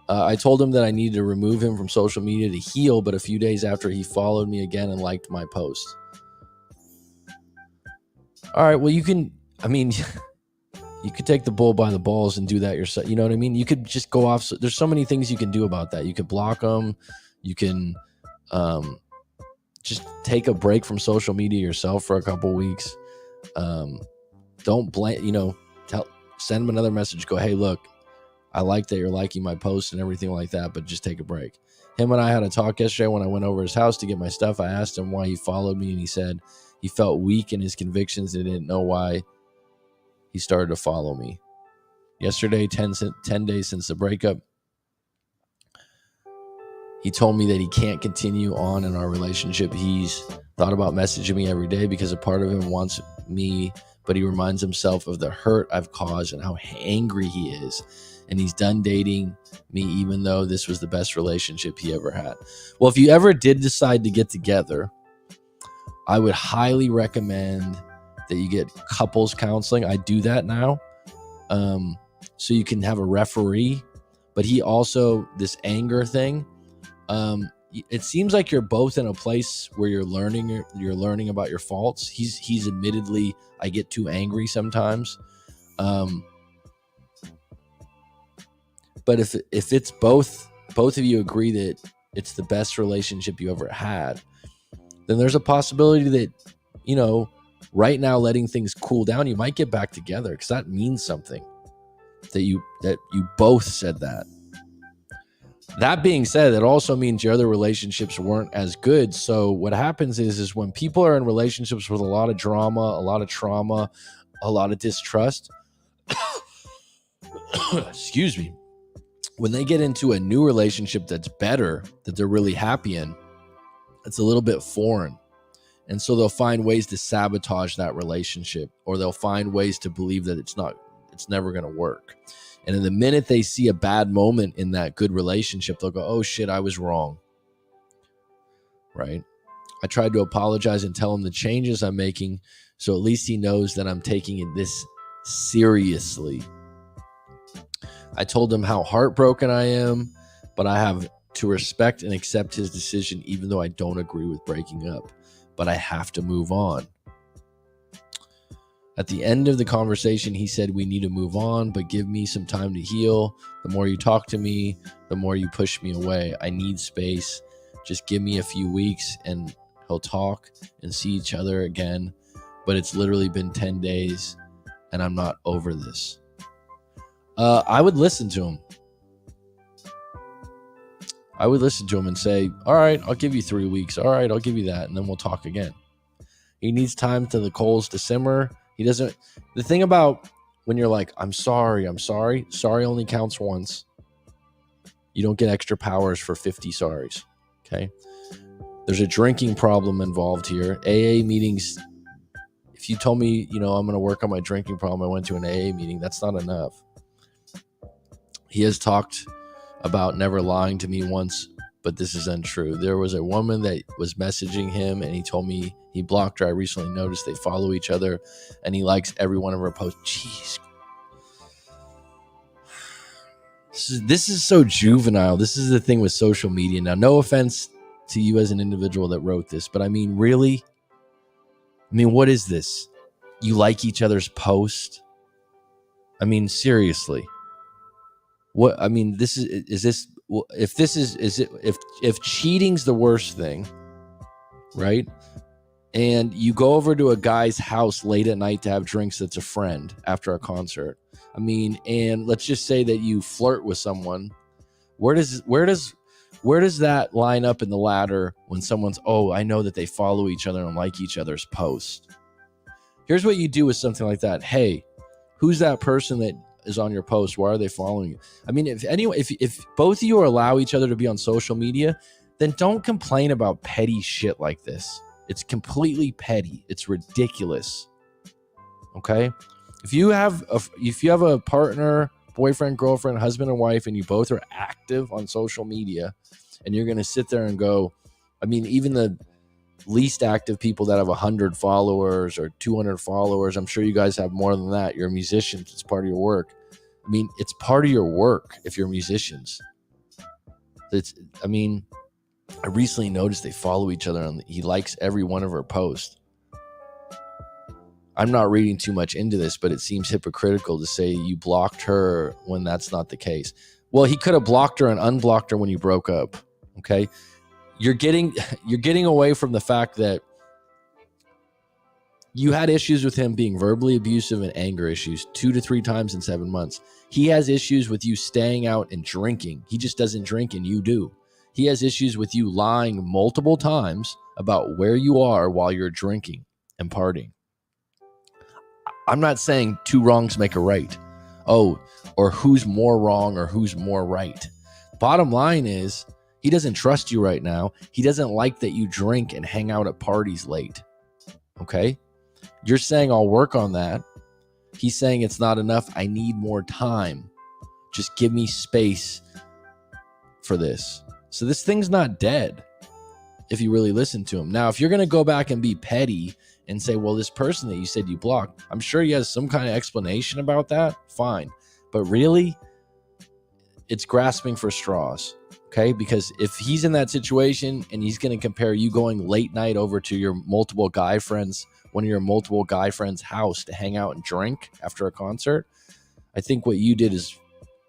I told him that I needed to remove him from social media to heal, but a few days after, he followed me again and liked my post. All right, well, you can, I mean, You could take the bull by the balls and do that yourself. You know what I mean? You could just go off. There's so many things you can do about that. You could block them. You can just take a break from social media yourself for a couple weeks. Don't blame, send them another message. Go, hey, look, I like that you're liking my posts and everything like that, but just take a break. Him and I had a talk yesterday when I went over his house to get my stuff. I asked him why he followed me, and he said he felt weak in his convictions and didn't know why he started to follow me. Yesterday, 10 days since the breakup, he told me that he can't continue on in our relationship. He's thought about messaging me every day because a part of him wants me, but he reminds himself of the hurt I've caused and how angry he is. And he's done dating me, even though this was the best relationship he ever had. Well, if you ever did decide to get together, I would highly recommend that you get couples counseling. I do that now. So you can have a referee, but he also, this anger thing, it seems like you're both in a place where you're learning about your faults. He's admittedly, I get too angry sometimes. But if it's both of you agree that it's the best relationship you ever had, then there's a possibility that, right now, letting things cool down, you might get back together, because that means something that you both said that. That being said, it also means your other relationships weren't as good. So what happens is when people are in relationships with a lot of drama, a lot of trauma, a lot of distrust, excuse me, when they get into a new relationship that's better, that they're really happy in, it's a little bit foreign. And so they'll find ways to sabotage that relationship, or they'll find ways to believe that it's never going to work. And in the minute they see a bad moment in that good relationship, they'll go, oh shit, I was wrong. Right? I tried to apologize and tell him the changes I'm making, so at least he knows that I'm taking this seriously. I told him how heartbroken I am, but I have to respect and accept his decision, even though I don't agree with breaking up. But I have to move on. At the end of the conversation, he said, we need to move on, but give me some time to heal. The more you talk to me, the more you push me away. I need space. Just give me a few weeks and he'll talk and see each other again. But it's literally been 10 days and I'm not over this. I would listen to him. I would listen to him and say, all right, I'll give you 3 weeks. All right, I'll give you that. And then we'll talk again. He needs time to the coals to simmer. The thing about when you're like, I'm sorry only counts once. You don't get extra powers for 50 sorries. Okay. There's a drinking problem involved here. AA meetings. If you told me, I'm going to work on my drinking problem, I went to an AA meeting, that's not enough. He has talked about never lying to me once, but this is untrue. There was a woman that was messaging him and he told me he blocked her. I recently noticed they follow each other and he likes every one of her posts. Jeez. This is so juvenile. This is the thing with social media. Now, no offense to you as an individual that wrote this, but really? What is this? You like each other's post? Seriously. What? If cheating's the worst thing, right? And you go over to a guy's house late at night to have drinks that's a friend after a concert. And let's just say that you flirt with someone. Where does that line up in the ladder when someone's, I know that they follow each other and like each other's posts? Here's what you do with something like that. Hey, who's that person that is on your post? Why are they following you? If both of you allow each other to be on social media, then don't complain about petty shit like this. It's completely petty. It's ridiculous. Okay? If you have a partner, boyfriend, girlfriend, husband, and wife, and you both are active on social media, and you're going to sit there and go, even the least active people that have 100 followers or 200 followers, I'm sure you guys have more than that. You're musicians. It's part of your work. It's part of your work if you're musicians. I recently noticed they follow each other and he likes every one of her posts. I'm not reading too much into this, but it seems hypocritical to say you blocked her when that's not the case. Well, he could have blocked her and unblocked her when you broke up. Okay. You're getting away from the fact that you had issues with him being verbally abusive and anger issues 2 to 3 times in 7 months. He has issues with you staying out and drinking. He just doesn't drink and you do. He has issues with you lying multiple times about where you are while you're drinking and partying. I'm not saying 2 wrongs make a right. Oh, or who's more wrong or who's more right. Bottom line is, he doesn't trust you right now. He doesn't like that you drink and hang out at parties late. Okay? You're saying I'll work on that. He's saying it's not enough. I need more time. Just give me space for this. So this thing's not dead if you really listen to him. Now, if you're going to go back and be petty and say, well, this person that you said you blocked, I'm sure he has some kind of explanation about that. Fine. But really, it's grasping for straws. Okay, because if he's in that situation and he's going to compare you going late night over to your multiple guy friends, one of your multiple guy friends' house to hang out and drink after a concert, I think what you did is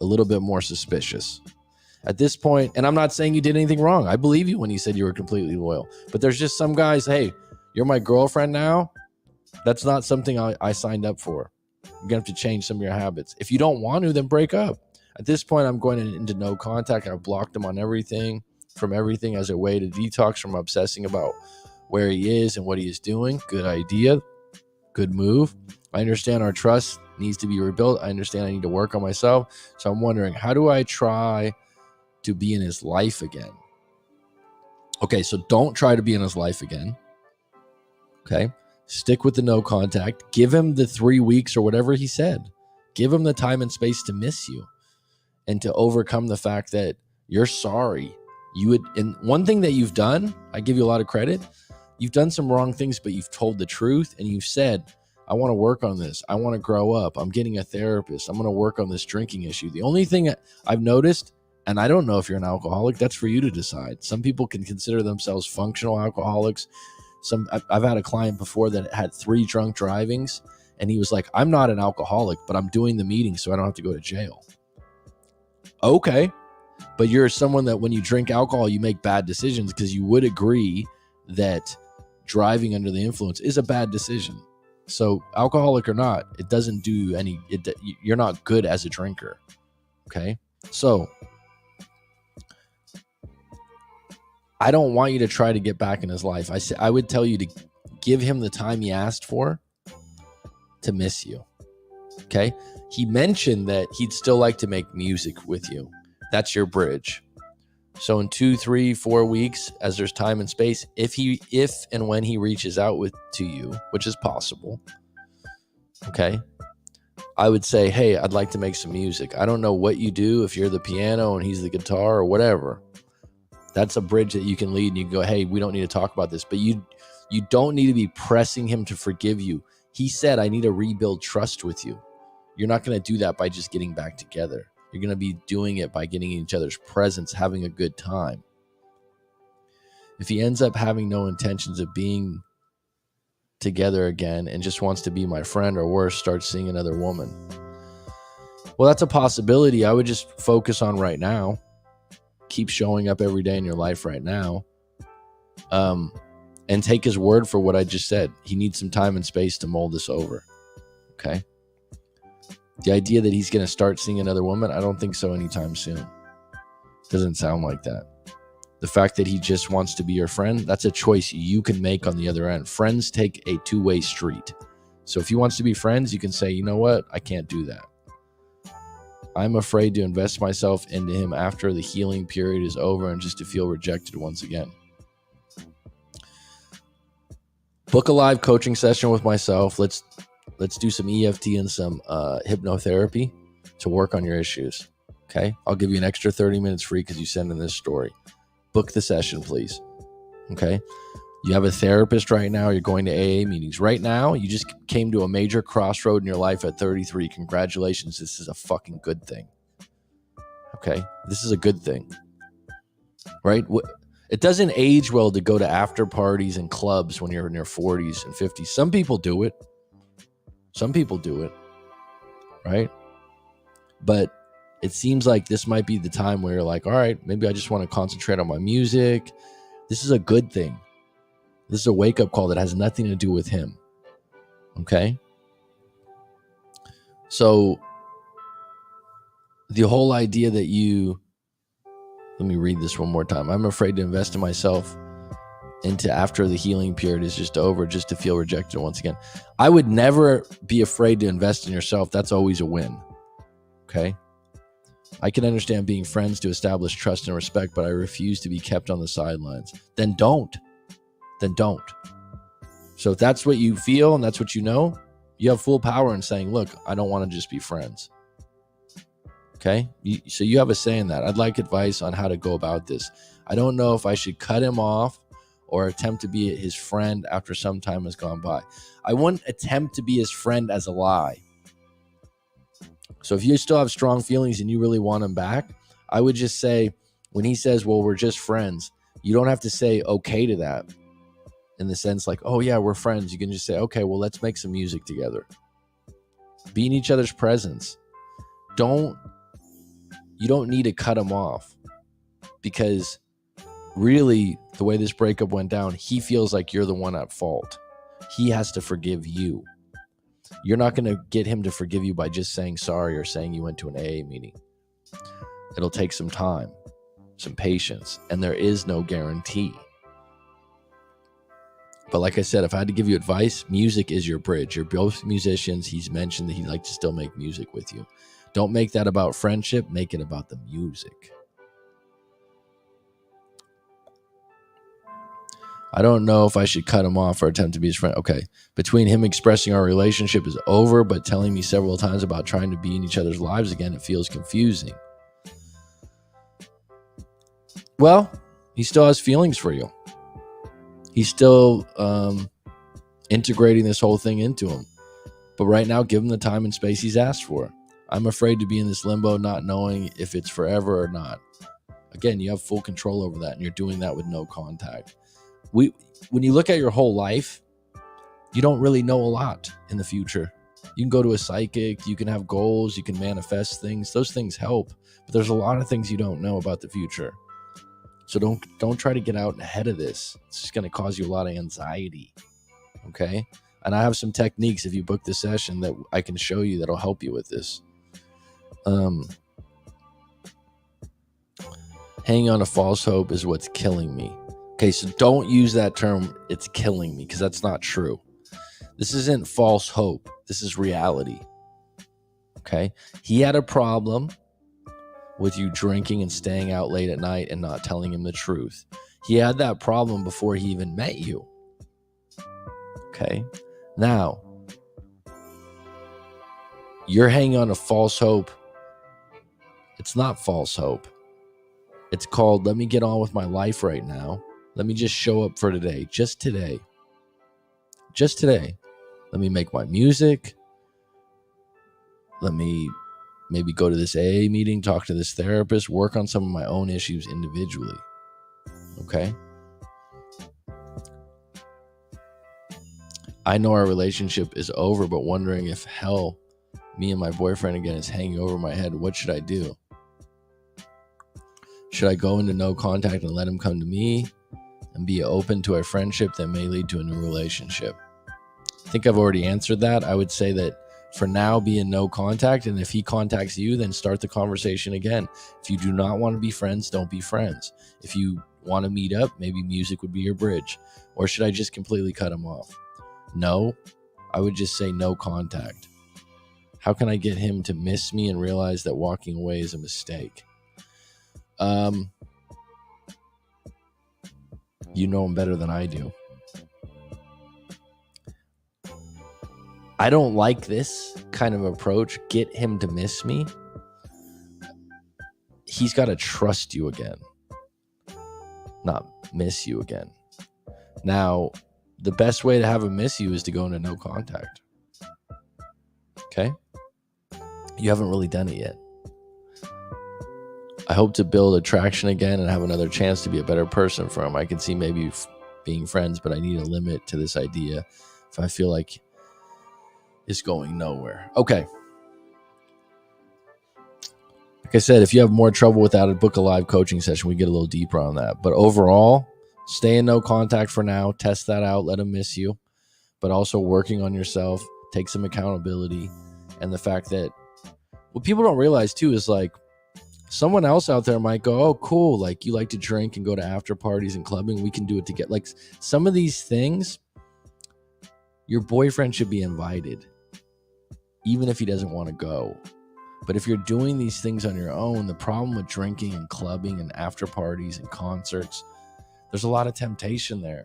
a little bit more suspicious at this point. And I'm not saying you did anything wrong. I believe you when you said you were completely loyal. But there's just some guys, hey, you're my girlfriend now. That's not something I signed up for. You're going to have to change some of your habits. If you don't want to, then break up. At this point, I'm going into no contact. I've blocked him on everything as a way to detox from obsessing about where he is and what he is doing. Good idea. Good move. I understand our trust needs to be rebuilt. I understand I need to work on myself. So I'm wondering, how do I try to be in his life again? Okay, so don't try to be in his life again. Okay, stick with the no contact. Give him the 3 weeks or whatever he said. Give him the time and space to miss you and to overcome the fact that you're sorry. And one thing that you've done, I give you a lot of credit. You've done some wrong things, but you've told the truth and you've said, I want to work on this. I want to grow up. I'm getting a therapist. I'm going to work on this drinking issue. The only thing I've noticed, and I don't know if you're an alcoholic, that's for you to decide. Some people can consider themselves functional alcoholics. I've had a client before that had 3 drunk drivings, and he was like, I'm not an alcoholic, but I'm doing the meeting so I don't have to go to jail. Okay, but you're someone that when you drink alcohol, you make bad decisions, because you would agree that driving under the influence is a bad decision. So alcoholic or not, it doesn't do you're not good as a drinker. Okay, so I don't want you to try to get back in his life. I would tell you to give him the time he asked for to miss you. Okay. He mentioned that he'd still like to make music with you. That's your bridge. So in 2, 3, 4 weeks, as there's time and space, if and when he reaches out to you, which is possible, okay, I would say, hey, I'd like to make some music. I don't know what you do, if you're the piano and he's the guitar or whatever. That's a bridge that you can lead, and you can go, hey, we don't need to talk about this. But you don't need to be pressing him to forgive you. He said, I need to rebuild trust with you. You're not going to do that by just getting back together. You're going to be doing it by getting in each other's presence, having a good time. If he ends up having no intentions of being together again and just wants to be my friend, or worse, start seeing another woman, well, that's a possibility. I would just focus on right now. Keep showing up every day in your life right now, and take his word for what I just said. He needs some time and space to mull this over. Okay. The idea that he's going to start seeing another woman, I don't think so anytime soon. Doesn't sound like that. The fact that he just wants to be your friend, that's a choice you can make on the other end. Friends take a 2-way street. So if he wants to be friends, you can say, you know what? I can't do that. I'm afraid to invest myself into him after the healing period is over and just to feel rejected once again. Book a live coaching session with myself. Let's do some EFT and some hypnotherapy to work on your issues. Okay. I'll give you an extra 30 minutes free because you send in this story. Book the session, please. Okay. You have a therapist right now. You're going to AA meetings right now. You just came to a major crossroad in your life at 33. Congratulations. This is a fucking good thing. Okay. This is a good thing, right? It doesn't age well to go to after parties and clubs when you're in your 40s and 50s. Some people do it. Some people do it, right? But it seems like this might be the time where you're like, all right, maybe I just want to concentrate on my music. This is a good thing. This is a wake-up call that has nothing to do with him. Okay? So the whole idea that let me read this one more time. I'm afraid to invest in myself into after the healing period is just over, just to feel rejected once again. I would never be afraid to invest in yourself. That's always a win. Okay? I can understand being friends to establish trust and respect, but I refuse to be kept on the sidelines. Then don't. So if that's what you feel and that's what you know, you have full power in saying, look, I don't want to just be friends. Okay? So you have a say in that. I'd like advice on how to go about this. I don't know if I should cut him off or attempt to be his friend after some time has gone by. I wouldn't attempt to be his friend as a lie. So if you still have strong feelings and you really want him back, I would just say, when he says, well, we're just friends, you don't have to say okay to that in the sense like, oh yeah, we're friends. You can just say, okay, well, let's make some music together. Be in each other's presence. You don't need to cut him off, because really the way this breakup went down, he feels like you're the one at fault. He has to forgive you. You're not going to get him to forgive you by just saying sorry or saying you went to an AA meeting. It'll take some time, some patience, and there is no guarantee. But like I said, if I had to give you advice, music is your bridge. You're both musicians. He's mentioned that he'd like to still make music with you. Don't make that about friendship. Make it about the music. I don't know if I should cut him off or attempt to be his friend. Okay. Between him expressing our relationship is over, but telling me several times about trying to be in each other's lives again, it feels confusing. Well, he still has feelings for you. He's still integrating this whole thing into him. But right now, give him the time and space he's asked for. I'm afraid to be in this limbo, not knowing if it's forever or not. Again, you have full control over that, and you're doing that with no contact. When you look at your whole life, you don't really know a lot in the future. You can go to a psychic, you can have goals, you can manifest things. Those things help, but there's a lot of things you don't know about the future. So don't try to get out ahead of this. It's just going to cause you a lot of anxiety. Okay? And I have some techniques if you book the session that I can show you that'll help you with this. Hanging on a false hope is what's killing me. Okay, so don't use that term, it's killing me, because that's not true. This isn't false hope. This is reality. Okay? He had a problem with you drinking and staying out late at night and not telling him the truth. He had that problem before he even met you. Okay? Now, you're hanging on a false hope. It's not false hope. It's called, let me get on with my life right now. Let me just show up for today. Just today. Just today. Let me make my music. Let me maybe go to this AA meeting, talk to this therapist, work on some of my own issues individually. Okay? I know our relationship is over, but wondering if hell, me and my boyfriend again is hanging over my head. What should I do? Should I go into no contact and let him come to me and be open to a friendship that may lead to a new relationship? I think I've already answered that. I would say that for now, be in no contact, and if he contacts you, then start the conversation again. If you do not want to be friends, don't be friends. If you want to meet up, maybe music would be your bridge. Or should I just completely cut him off? No, I would just say no contact. How can I get him to miss me and realize that walking away is a mistake? You know him better than I do. I don't like this kind of approach. Get him to miss me. He's got to trust you again, not miss you again. Now, the best way to have him miss you is to go into no contact. Okay? You haven't really done it yet. I hope to build attraction again and have another chance to be a better person for him. I can see maybe being friends, but I need a limit to this idea. If I feel like is going nowhere. Okay. Like I said, if you have more trouble with that, I'd book a live coaching session. We get a little deeper on that. But overall, stay in no contact for now. Test that out. Let them miss you. But also working on yourself. Take some accountability. And the fact that what people don't realize too is like someone else out there might go, oh, cool. Like you like to drink and go to after parties and clubbing. We can do it together. Like some of these things, your boyfriend should be invited, even if he doesn't want to go. But if you're doing these things on your own, the problem with drinking and clubbing and after parties and concerts, there's a lot of temptation there.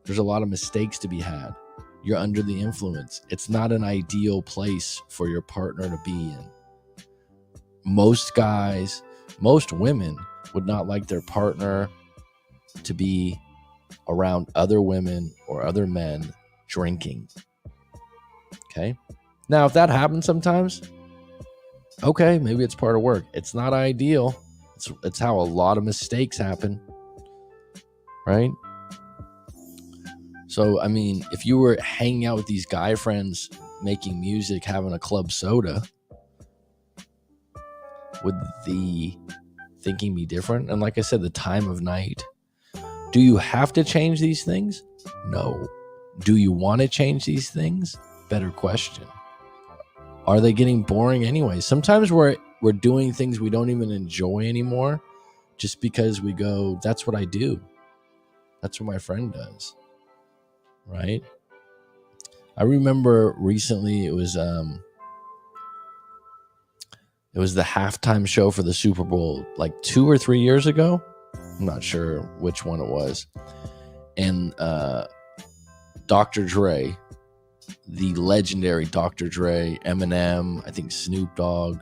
There's a lot of mistakes to be had. You're under the influence. It's not an ideal place for your partner to be in. Most guys, most women would not like their partner to be around other women or other men drinking. Okay? Now, if that happens sometimes, okay, maybe it's part of work. It's not ideal. It's how a lot of mistakes happen, right? So, I mean, if you were hanging out with these guy friends, making music, having a club soda, would the thinking be different? And like I said, the time of night. Do you have to change these things? No. Do you want to change these things? Better question. Are they getting boring anyway? Sometimes we're doing things we don't even enjoy anymore just because we go, that's what I do. That's what my friend does. Right? I remember recently it was the halftime show for the Super Bowl like 2 or 3 years ago. I'm not sure which one it was. And Dr. Dre, the legendary Dr. Dre, Eminem, I think Snoop Dogg,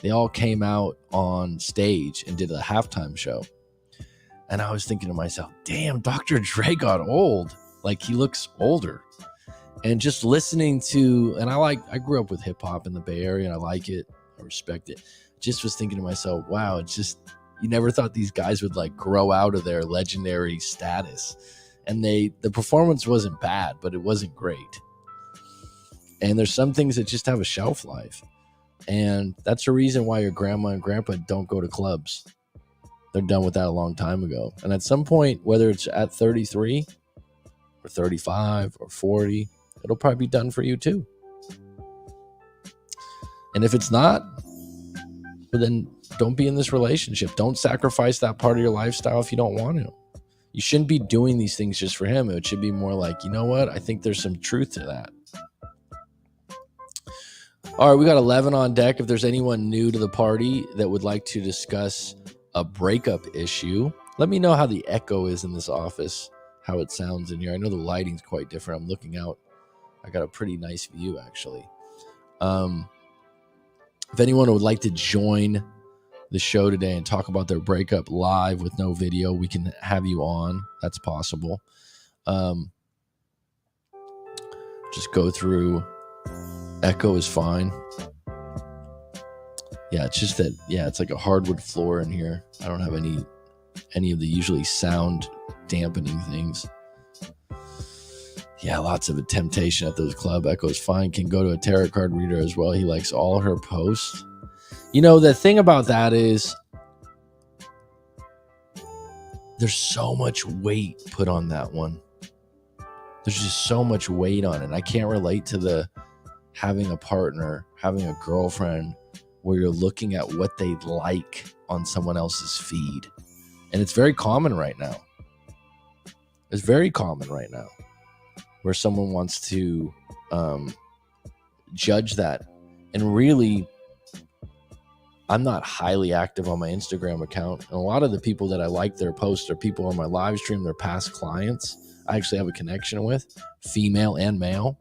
they all came out on stage and did a halftime show. And I was thinking to myself, damn, Dr. Dre got old. Like he looks older. And just listening to, and I grew up with hip hop in the Bay Area and I like it. I respect it. Just was thinking to myself, wow, it's just, you never thought these guys would like grow out of their legendary status. And the performance wasn't bad, but it wasn't great. And there's some things that just have a shelf life. And that's the reason why your grandma and grandpa don't go to clubs. They're done with that a long time ago. And at some point, whether it's at 33 or 35 or 40, it'll probably be done for you too. And if it's not, well, then don't be in this relationship. Don't sacrifice that part of your lifestyle if you don't want to. You shouldn't be doing these things just for him. It should be more like, you know what? I think there's some truth to that. All right, we got 11 on deck. If there's anyone new to the party that would like to discuss a breakup issue, let me know how the echo is in this office, how it sounds in here. I know the lighting's quite different. I'm looking out. I got a pretty nice view, actually. If anyone would like to join the show today and talk about their breakup live with no video, we can have you on. That's possible. Just go through. Echo is fine. Yeah, it's just that, yeah, it's like a hardwood floor in here. I don't have any of the usually sound dampening things. Yeah, lots of a temptation at those club. Echo's fine. Can go to a tarot card reader as well. He likes all her posts. You know, the thing about that is there's so much weight put on that one. There's just so much weight on it. I can't relate to the having a partner, having a girlfriend where you're looking at what they like on someone else's feed. And it's very common right now. It's very common right now where someone wants to judge that. And really, I'm not highly active on my Instagram account. And a lot of the people that I like their posts are people on my live stream, they're past clients I actually have a connection with, female and male.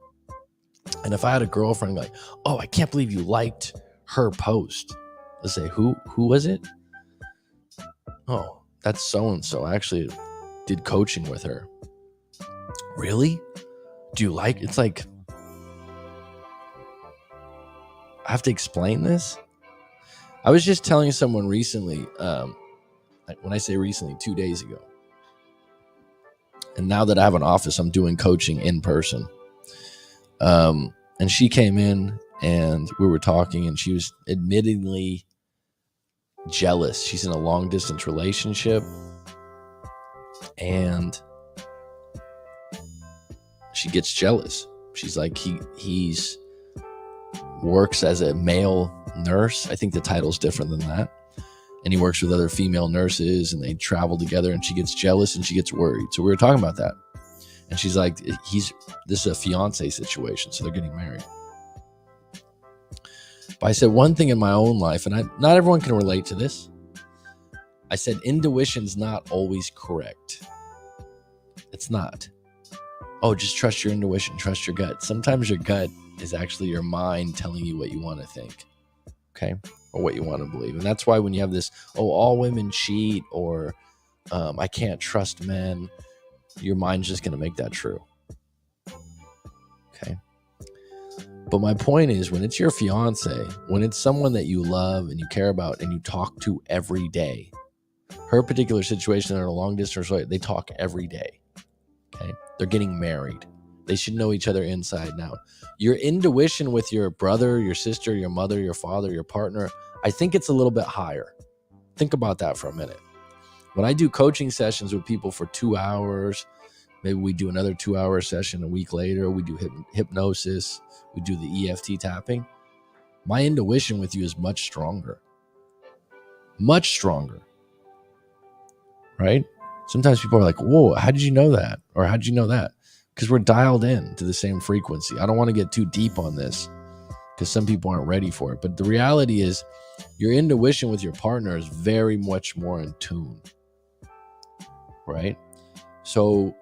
And if I had a girlfriend like, oh, I can't believe you liked her post. Let's say, who was it? Oh, that's so-and-so. I actually did coaching with her. Really? Do you like, it's like, I have to explain this? I was just telling someone recently, when I say recently, 2 days ago. And now that I have an office, I'm doing coaching in person. And she came in and we were talking, and she was admittedly jealous. She's in a long distance relationship, and she gets jealous. She's like, he's works as a male nurse. I think the title's different than that. And he works with other female nurses, and they travel together, and she gets jealous and she gets worried. So we were talking about that. And she's like, this is a fiance situation, so they're getting married. But I said one thing in my own life, and not everyone can relate to this. I said, intuition's not always correct. It's not. Oh, just trust your intuition, trust your gut. Sometimes your gut is actually your mind telling you what you want to think, okay, or what you want to believe. And that's why when you have this, all women cheat, or I can't trust men, your mind's just going to make that true, okay? But my point is, when it's your fiance, when it's someone that you love and you care about and you talk to every day, her particular situation, they're in a long distance relationship, they talk every day, okay? They're getting married. They should know each other inside and out. Your intuition with your brother, your sister, your mother, your father, your partner, I think it's a little bit higher. Think about that for a minute. When I do coaching sessions with people for 2 hours, maybe we do another 2-hour session a week later, we do hypnosis, we do the EFT tapping. My intuition with you is much stronger. Much stronger. Right? Sometimes people are like, whoa, how did you know that? Or how did you know that? Because we're dialed in to the same frequency. I don't want to get too deep on this because some people aren't ready for it. But the reality is your intuition with your partner is very much more in tune. Right? So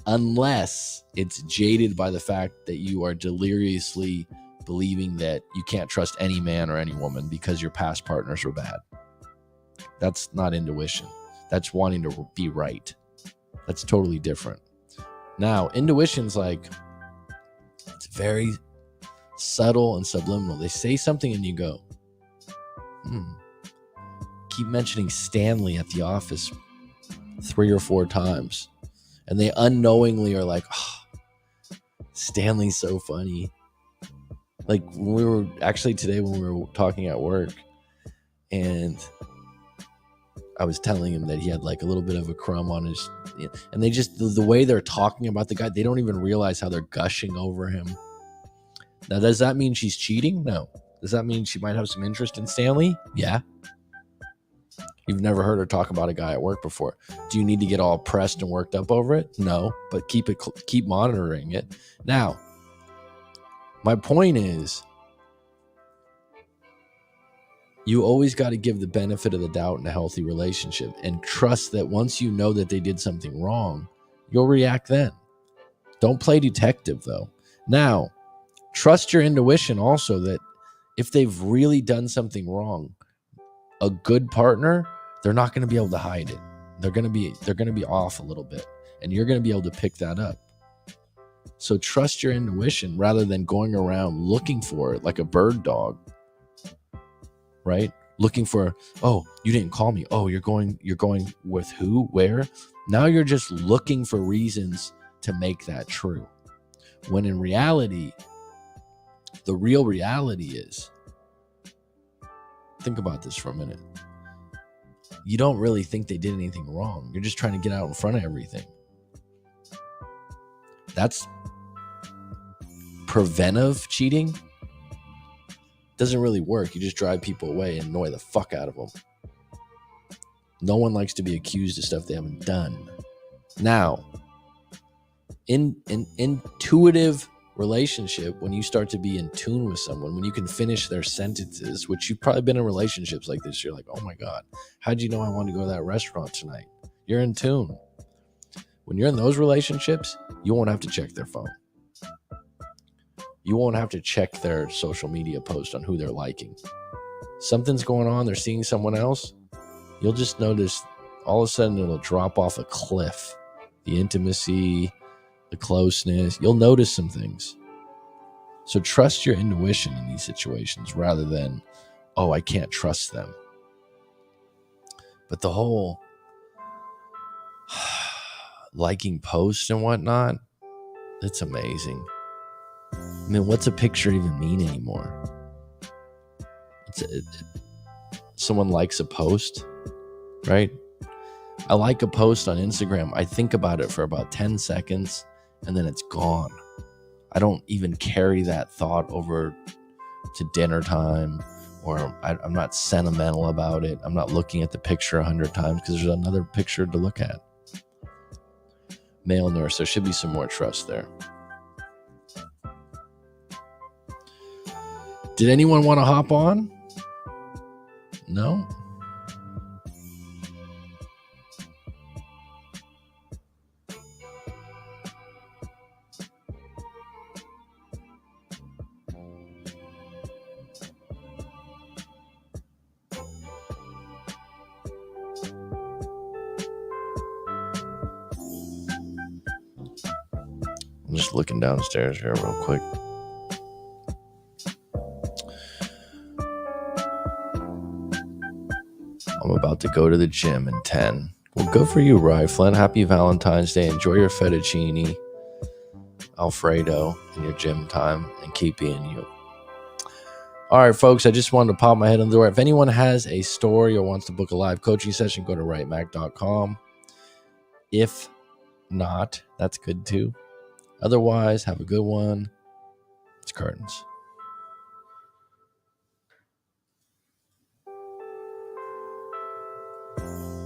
unless it's jaded by the fact that you are deliriously believing that you can't trust any man or any woman because your past partners were bad. That's not intuition. That's wanting to be right. That's totally different. Now, intuition's like, it's very subtle and subliminal. They say something and you go, keep mentioning Stanley at the office 3 or 4 times. And they unknowingly are like, oh, Stanley's so funny. Like we were actually today when we were talking at work, and I was telling him that he had like a little bit of a crumb on his, and they just, the way they're talking about the guy, they don't even realize how they're gushing over him. Now, does that mean she's cheating? No. Does that mean she might have some interest in Stanley? Yeah. You've never heard her talk about a guy at work before. Do you need to get all pressed and worked up over it? No, but keep monitoring it. Now, my point is, you always got to give the benefit of the doubt in a healthy relationship and trust that once you know that they did something wrong, you'll react then. Don't play detective though. Now, trust your intuition also that if they've really done something wrong, a good partner, they're not going to be able to hide it. They're going to be off a little bit, and you're going to be able to pick that up. So trust your intuition rather than going around looking for it like a bird dog. Right? Looking for, oh, you didn't call me. Oh, you're going with who? Where? Now you're just looking for reasons to make that true. When in reality, the real reality is, think about this for a minute. You don't really think they did anything wrong. You're just trying to get out in front of everything. That's preventive cheating. Doesn't really work. You just drive people away and annoy the fuck out of them. No one likes to be accused of stuff they haven't done. Now, in an intuitive relationship, when you start to be in tune with someone, when you can finish their sentences, which you've probably been in relationships like this, you're like, oh my God, how'd you know I wanted to go to that restaurant tonight? You're in tune. When you're in those relationships, you won't have to check their phone. You won't have to check their social media post on who they're liking. Something's going on, they're seeing someone else, you'll just notice all of a sudden it'll drop off a cliff. The intimacy, the closeness, you'll notice some things. So trust your intuition in these situations rather than, oh, I can't trust them. But the whole liking posts and whatnot, it's amazing. I mean, what's a picture even mean anymore? Someone likes a post, right? I like a post on Instagram. I think about it for about 10 seconds and then it's gone. I don't even carry that thought over to dinner time, or I'm not sentimental about it. I'm not looking at the picture 100 times because there's another picture to look at. Male nurse, there should be some more trust there. Did anyone want to hop on? No? I'm just looking downstairs here real quick. I'm about to go to the gym in 10. Well, good for you, Riflin. Happy Valentine's Day. Enjoy your fettuccine Alfredo in your gym time and keep being you. All right, folks, I just wanted to pop my head in the door. If anyone has a story or wants to book a live coaching session, go to writemac.com. If not, that's good too. Otherwise, have a good one. It's curtains.